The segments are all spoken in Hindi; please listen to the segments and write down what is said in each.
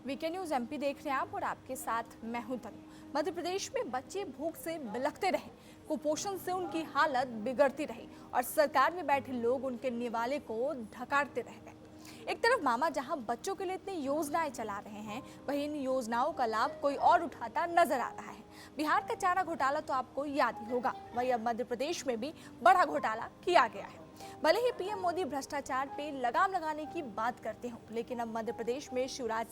वीके न्यूज एमपी देख रहे हैं आप और आपके साथ मैं हूं तनु। मध्य प्रदेश में बच्चे भूख से बिलखते रहे, कुपोषण से उनकी हालत बिगड़ती रही और सरकार में बैठे लोग उनके निवाले को ढकारते रह गए। एक तरफ मामा जहां बच्चों के लिए इतनी योजनाएं चला रहे हैं, वहीं इन योजनाओं का लाभ कोई और उठाता नजर आ रहा है। बिहार का चारा घोटाला तो आपको याद ही होगा, वहीं अब मध्य प्रदेश में भी बड़ा घोटाला किया गया है। भले ही पीएम मोदी भ्रष्टाचार पे लगाम लगाने की बात करते हो, लेकिन अब मध्य प्रदेश में शिवराज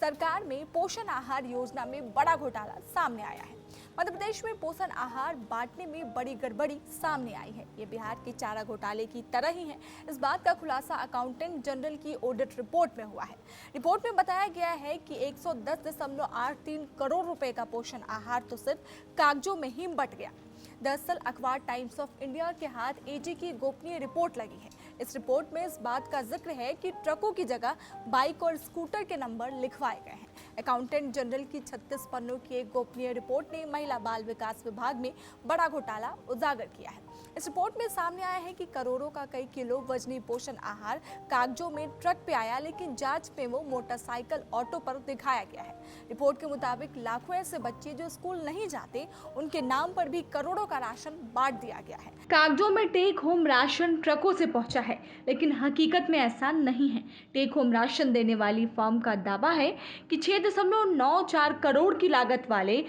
सरकार में पोषण आहार योजना में बड़ा घोटाला सामने आया है। मध्य प्रदेश में पोषण आहार बांटने में बड़ी गड़बड़ी सामने आई है। ये बिहार के चारा घोटाले की तरह ही है। इस बात का खुलासा अकाउंटेंट जनरल की ऑडिट रिपोर्ट में हुआ है। रिपोर्ट में बताया गया है कि 110.83 करोड़ रुपए का पोषण आहार तो सिर्फ कागजों में ही बट गया। दरअसल अखबार टाइम्स ऑफ इंडिया के हाथ एजी की गोपनीय रिपोर्ट लगी है। इस रिपोर्ट में इस बात का जिक्र है कि ट्रकों की जगह बाइक और स्कूटर के नंबर लिखवाए गए हैं। अकाउंटेंट जनरल की 36 पन्नों की एक गोपनीय रिपोर्ट ने महिला बाल विकास विभाग में बड़ा घोटाला उजागर किया है। इस रिपोर्ट में सामने आया है कि करोड़ों का कई किलो वजनी पोषण आहार कागजों में ट्रक पे आया, लेकिन जांच में वो मोटरसाइकिल ऑटो पर दिखाया गया है। रिपोर्ट के मुताबिक लाखों ऐसे बच्चे जो स्कूल नहीं जाते, उनके नाम पर भी करोड़ों का राशन बांट दिया गया है। कागजों में टेक होम राशन ट्रकों से पहुंचा है, लेकिन हकीकत में ऐसा नहीं है। टेक होम राशन देने वाली फर्म का दावा है कि 6.94 करोड़ की लागत वाले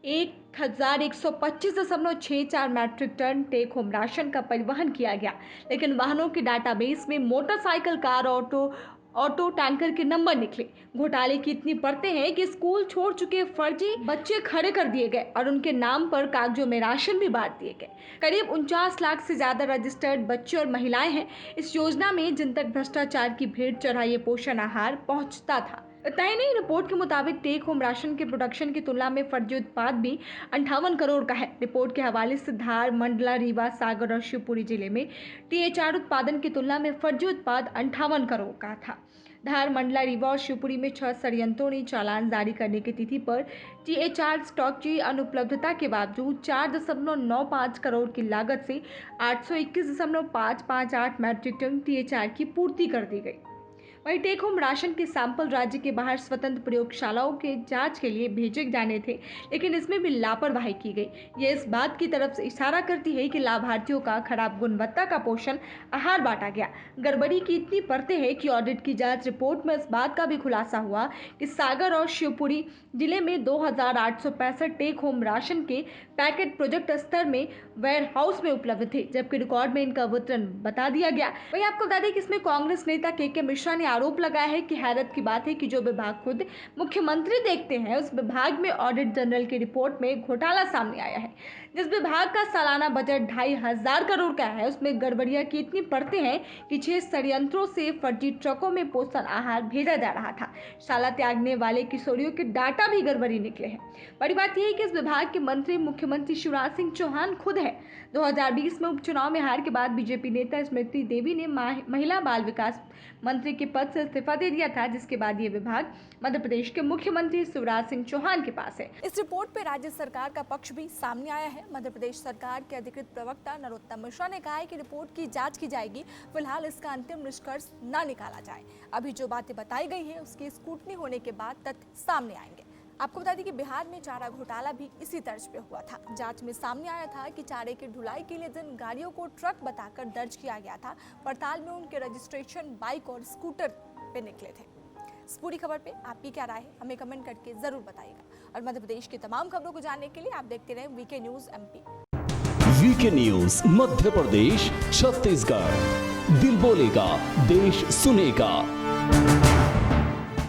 1125.64 metric ton take home ration का परिवहन किया गया, लेकिन वाहनों के डाटाबेस में मोटरसाइकिल, कार, ऑटो टैंकर के नंबर निकले। घोटाले की इतनी परतें हैं कि स्कूल छोड़ चुके फर्जी बच्चे खड़े कर दिए गए और उनके नाम पर कागजों में राशन भी बांट दिए गए। करीब 49 लाख से ज्यादा रजिस्टर्ड बच्चे और महिलाएं हैं इस योजना में, जिन तक भ्रष्टाचार की भेंट चढ़ा ये पोषण आहार पहुंचता था। इतना ही नहीं, रिपोर्ट के मुताबिक टेक होम राशन के प्रोडक्शन की तुलना में फर्जी उत्पाद भी 58 करोड़ का है। रिपोर्ट के हवाले से धार, मंडला, रीवा, सागर और शिवपुरी जिले में THR उत्पादन की तुलना में फर्जी उत्पाद 58 करोड़ का था। धार, मंडला, रीवा और शिवपुरी में 6 संयंत्रों ने चालान जारी करने की तिथि पर THR स्टॉक की अनुपलब्धता के बावजूद 4.95 करोड़ की लागत से 821.558 मैट्रिक टन THR की पूर्ति कर दी गई। वहीं टेक होम राशन के सैंपल राज्य के बाहर स्वतंत्र प्रयोगशालाओं के जांच के लिए भेजे जाने थे, लेकिन इसमें भी लापरवाही की गई। ये इस बात की तरफ से इशारा करती है कि लाभार्थियों का खराब गुणवत्ता का पोषण आहार बांटा गया। गड़बड़ी की इतनी परतें हैं कि ऑडिट की जांच रिपोर्ट में इस बात का भी खुलासा हुआ कि सागर और शिवपुरी जिले में 2865 टेक होम राशन के पैकेट प्रोजेक्ट स्तर में वेयर हाउस में उपलब्ध थे, जबकि रिकॉर्ड में इनका वितरण बता दिया गया। वहीं आपको बता दें कि इसमें कांग्रेस नेता KK मिश्रा ने आरोप लगाया है कि हैरत की बात है कि जो विभाग खुद मुख्यमंत्री देखते हैं, उस विभाग में ऑडिट जनरल की रिपोर्ट में घोटाला सामने आया है। जिस विभाग का सालाना बजट 2500 करोड़ का है, उसमें गड़बड़ियां की इतनी परतें हैं कि 6 संयंत्रों से फर्जी ट्रकों में पोषण आहार भेजा जा रहा था। शाला त्यागने वाले किशोरियों के डाटा भी गड़बड़ी निकले हैं। बड़ी बात यह है कि इस विभाग के मंत्री मुख्यमंत्री शिवराज सिंह चौहान खुद है। 2020 में उपचुनाव में हार के बाद बीजेपी नेता स्मृति देवी ने महिला बाल विकास मंत्री के पद से इस्तीफा दे दिया था, जिसके बाद ये विभाग मध्य प्रदेश के मुख्यमंत्री शिवराज सिंह चौहान के पास है। इस रिपोर्ट पे राज्य सरकार का पक्ष भी सामने आया है। मध्य प्रदेश सरकार के अधिकृत प्रवक्ता नरोत्तम मिश्रा ने कहा है कि रिपोर्ट की जांच की जाएगी, फिलहाल इसका अंतिम निष्कर्ष न निकाला जाए। अभी जो बातें बताई गई हैं, उसकी स्क्रूटनी होने के बाद तथ्य सामने आएंगे। आपको बता दें कि बिहार में चारा घोटाला भी इसी तर्ज पे हुआ था। जांच में सामने आया था कि चारे की ढुलाई के लिए जिन गाड़ियों को ट्रक बताकर दर्ज किया गया था, पड़ताल में उनके रजिस्ट्रेशन बाइक और स्कूटर पे निकले थे। इस पूरी खबर पे आपकी क्या राय है, हमें कमेंट करके जरूर बताइएगा। और मध्य प्रदेश की तमाम खबरों को जानने के लिए आप देखते रहें VK News MP. VK News Madhya Pradesh, Chhattisgarh. दिल बोलेगा, देश सुनेगा।